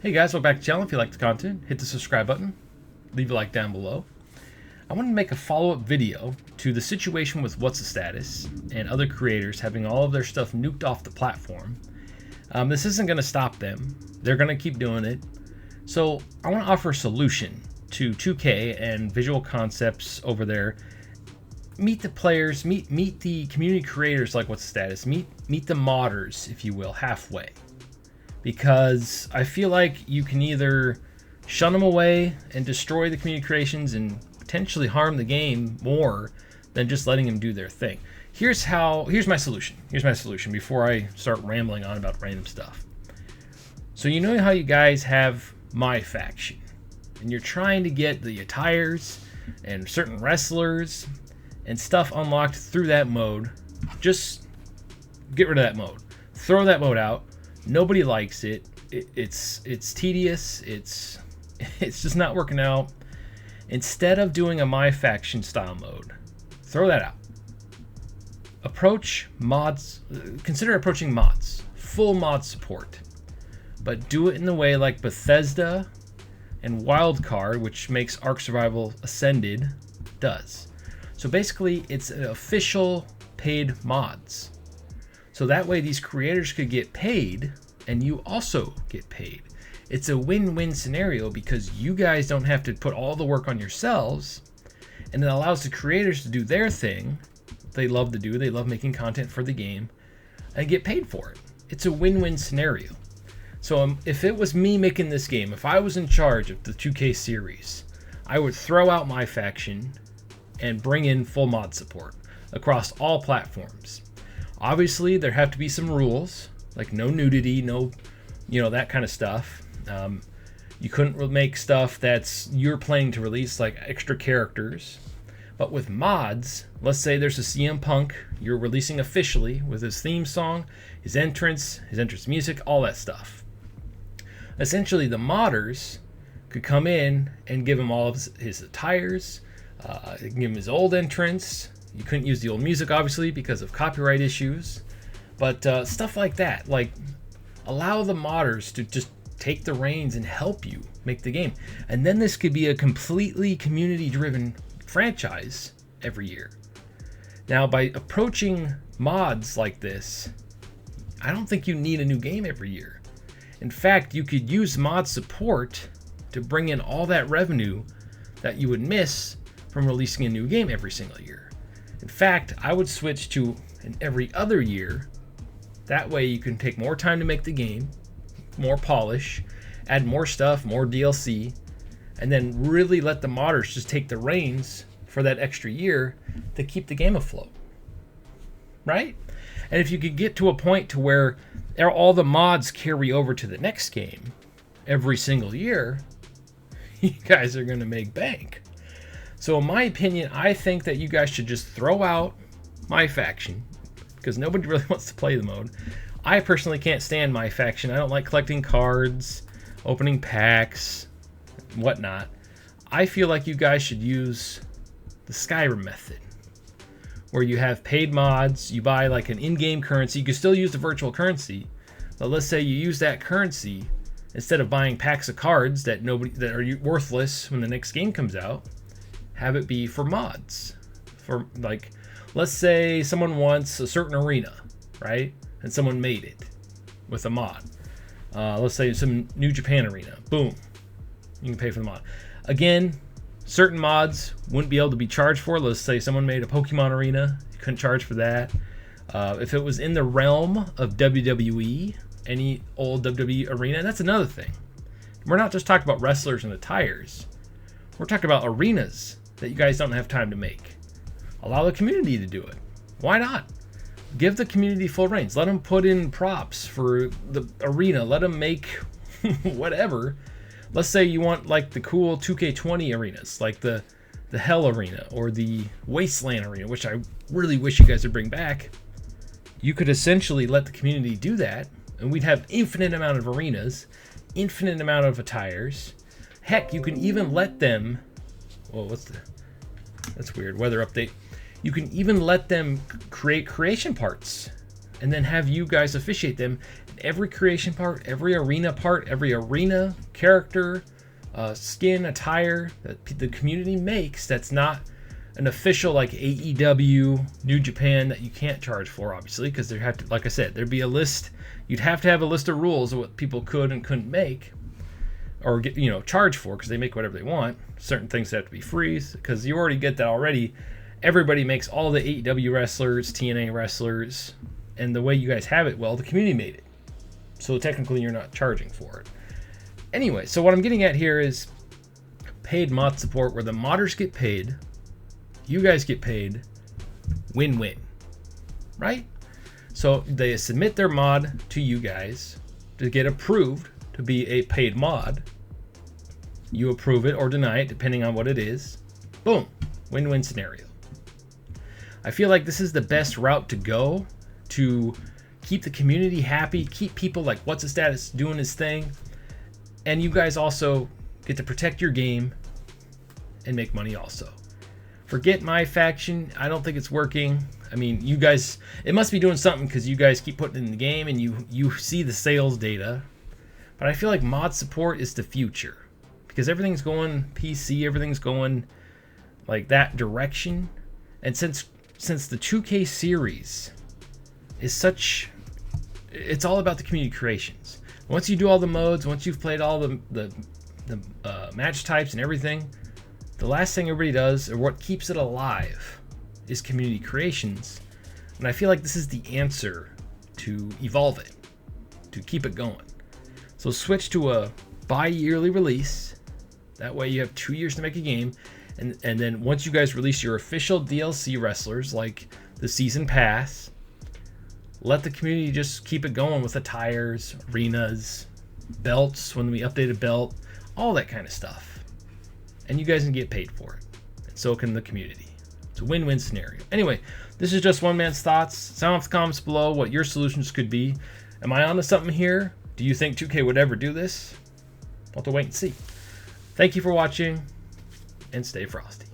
Hey guys, welcome back to the channel. If you like the content, hit the subscribe button, leave a like down below. I want to make a follow-up video to the situation with What's the Status and other creators having all of their stuff nuked off the platform. This isn't going to stop them. They're going to keep doing it. So I want to offer a solution to 2K and Visual Concepts over there. Meet the players, meet the community creators like What's the Status, meet the modders, if you will, halfway. Because I feel like you can either shun them away and destroy the community creations and potentially harm the game more than just letting them do their thing. Here's my solution. Here's my solution before I start rambling on about random stuff. So you know how you guys have my faction and you're trying to get the attires and certain wrestlers and stuff unlocked through that mode. Just get rid of that mode. Throw that mode out. Nobody likes it. It's tedious. It's just not working out. Instead of doing a my faction style mode, throw that out. Approach mods. Consider approaching mods. Full mod support, but do it in the way like Bethesda and Wildcard, which makes Ark Survival Ascended, does. So basically, it's an official paid mods. So that way these creators could get paid and you also get paid. It's a win-win scenario because you guys don't have to put all the work on yourselves, and it allows the creators to do their thing they love to do. They love making content for the game and get paid for it. It's a win-win scenario. So if it was me making this game, if I was in charge of the 2K series, I would throw out my faction and bring in full mod support across all platforms. Obviously, there have to be some rules, like no nudity, no, that kind of stuff. You couldn't make stuff that's you're planning to release, like extra characters. But with mods, let's say there's a CM Punk you're releasing officially with his theme song, his entrance music, all that stuff. Essentially, the modders could come in and give him all of his attires, they can give him his old entrance. You couldn't use the old music, obviously, because of copyright issues. But stuff like that, like allow the modders to just take the reins and help you make the game. And then this could be a completely community-driven franchise every year. Now, by approaching mods like this, I don't think you need a new game every year. In fact, you could use mod support to bring in all that revenue that you would miss from releasing a new game every single year. In fact, I would switch to an every other year. That way you can take more time to make the game, more polish, add more stuff, more DLC, and then really let the modders just take the reins for that extra year to keep the game afloat. Right? And if you could get to a point to where all the mods carry over to the next game every single year, you guys are going to make bank. So in my opinion, I think that you guys should just throw out my faction because nobody really wants to play the mode. I personally can't stand my faction. I don't like collecting cards, opening packs, whatnot. I feel like you guys should use the Skyrim method where you have paid mods, you buy like an in-game currency. You can still use the virtual currency, but let's say you use that currency instead of buying packs of cards that are worthless when the next game comes out. Have it be for mods. For like, let's say someone wants a certain arena, right? And someone made it with a mod. Let's say some New Japan arena. Boom. You can pay for the mod. Again, certain mods wouldn't be able to be charged for. Let's say someone made a Pokemon arena. You couldn't charge for that. If it was in the realm of WWE, any old WWE arena, that's another thing. We're not just talking about wrestlers and the tires. We're talking about arenas that you guys don't have time to make. Allow the community to do it. Why not? Give the community full reins. Let them put in props for the arena. Let them make whatever. Let's say you want like the cool 2K20 arenas, like the Hell Arena or the Wasteland Arena, which I really wish you guys would bring back. You could essentially let the community do that, and we'd have infinite amount of arenas, infinite amount of attires. Heck, you can even let them... Well, that's weird. Weather update. You can even let them create creation parts and then have you guys officiate them. Every creation part, every arena character, skin, attire that the community makes that's not an official like AEW, New Japan that you can't charge for, obviously, because there have to, like I said, there'd be a list. You'd have to have a list of rules of what people could and couldn't make, or get, charge for, because they make whatever they want. Certain things have to be free, because you already get that already. Everybody makes all the AEW wrestlers, TNA wrestlers, and the way you guys have it, well, the community made it. So technically you're not charging for it. Anyway, so what I'm getting at here is paid mod support, where the modders get paid, you guys get paid, win-win, right? So they submit their mod to you guys to get approved to be a paid mod. You approve it or deny it, depending on what it is. Boom, win-win scenario. I feel like this is the best route to go to keep the community happy, keep people like What's the Status doing his thing, and you guys also get to protect your game and make money also. Forget my faction. I don't think it's working. I mean, you guys, it must be doing something, because you guys keep putting it in the game and you see the sales data. But I feel like mod support is the future, because everything's going PC, everything's going like that direction. And since the 2K series is such, it's all about the community creations. Once you do all the modes, once you've played all the match types and everything, the last thing everybody does, or what keeps it alive, is community creations. And I feel like this is the answer to evolve it, to keep it going. So switch to a bi-yearly release. That way you have 2 years to make a game. And then once you guys release your official DLC wrestlers, like the season pass, let the community just keep it going with attires, arenas, belts, when we update a belt, all that kind of stuff. And you guys can get paid for it. And so can the community. It's a win-win scenario. Anyway, this is just one man's thoughts. Sound off the comments below what your solutions could be. Am I onto something here? Do you think 2K would ever do this? We'll have to wait and see. Thank you for watching, and stay frosty.